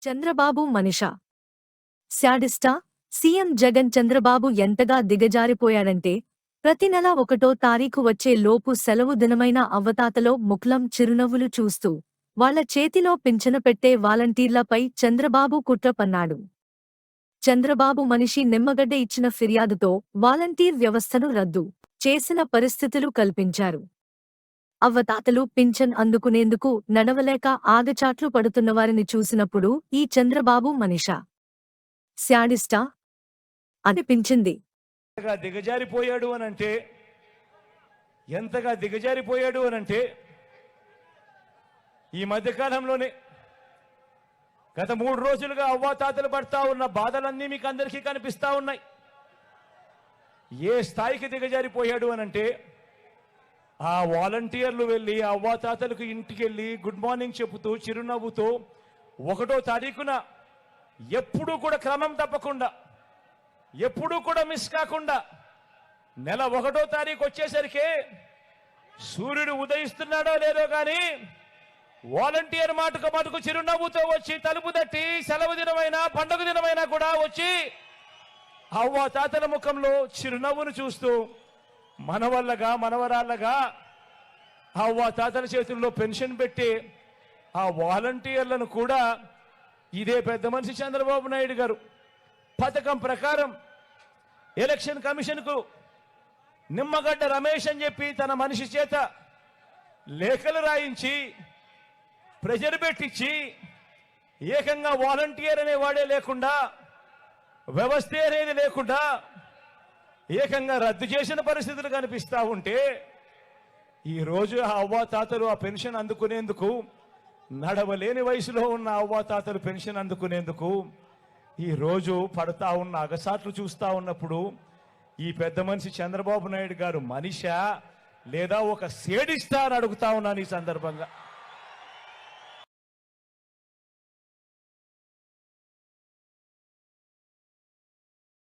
చంద్రబాబు మనిష శాడిస్టా CM Jagan Chandrababu ఎంతగా దిగజారిపోయాడంటే ప్రతి నెల 1వ తారీఖు వచ్చే లోపు సెలవు దినమైన అవ్వతాతలో ముఖ్లం చిరునవ్వులు చూస్తూ వాళ్ల చేతిలో పింఛన పెట్టే వాలంటీర్లపై చంద్రబాబు కుట్ర పన్నాడు. చంద్రబాబు మనిషి నిమ్మగడ్డ ఇచ్చిన ఫిర్యాదుతో వాలంటీర్ వ్యవస్థను రద్దు చేసిన పరిస్థితులు కల్పించారు. అవ్వతాతలు పింఛన్ అందుకునేందుకు నడవలేక ఆగచాట్లు పడుతున్నవారిని చూసినప్పుడు ఈ చంద్రబాబు మనిష శాడిస్టా అనిపించింది. ఎంతగా దిగజారిపోయాడు అనంటే ఈ మధ్యకాలంలోనే గత 3 రోజులుగా అవ్వాతాతలు పడతా ఉన్న బాధలన్నీ మీకు అందరికీ కనిపిస్తా ఉన్నాయి. ఏ స్థాయికి దిగజారిపోయాడు అనంటే ఆ వాలంటీర్లు వెళ్ళి అవ్వాతాతలకు ఇంటికి వెళ్ళి గుడ్ మార్నింగ్ చెబుతూ చిరునవ్వుతో 1వ తారీఖున ఎప్పుడూ కూడా క్రమం తప్పకుండా ఎప్పుడూ కూడా మిస్ కాకుండా నెల 1వ తారీఖు వచ్చేసరికి సూర్యుడు ఉదయిస్తున్నాడో లేదో కానీ వాలంటీర్ మటుకు చిరునవ్వుతో వచ్చి తలుపు తట్టి సెలవు దినమైనా పండుగ దినమైనా కూడా వచ్చి అవ్వాతాతల ముఖంలో చిరునవ్వును చూస్తూ మనవల్లగా మనవరాళ్ళగా అవ్వాతాతల చేతుల్లో పెన్షన్ పెట్టి ఆ వాలంటీర్లను కూడా ఇదే పెద్ద మనిషి చంద్రబాబు నాయుడు గారు పథకం ప్రకారం ఎలక్షన్ కమిషన్కు నిమ్మగడ్డ రమేష్ అని చెప్పి తన మనిషి చేత లేఖలు రాయించి ప్రెజర్ పెట్టించి ఏకంగా వాలంటీర్ అనేవాడే లేకుండా వ్యవస్థ అనేది లేకుండా ఏకంగా రద్దు చేసిన పరిస్థితులు కనిపిస్తూ ఉంటే ఈరోజు ఆ అవ్వాతాతలు ఆ పెన్షన్ అందుకునేందుకు నడవలేని వయసులో ఉన్న అవ్వాతాతలు పెన్షన్ అందుకునేందుకు ఈరోజు పడతా ఉన్న అగసాట్లు చూస్తూ ఉన్నప్పుడు ఈ పెద్ద మనిషి చంద్రబాబు నాయుడు గారు మనిషా లేదా ఒక సేడిస్తా అని అడుగుతా ఉన్నాను ఈ సందర్భంగా.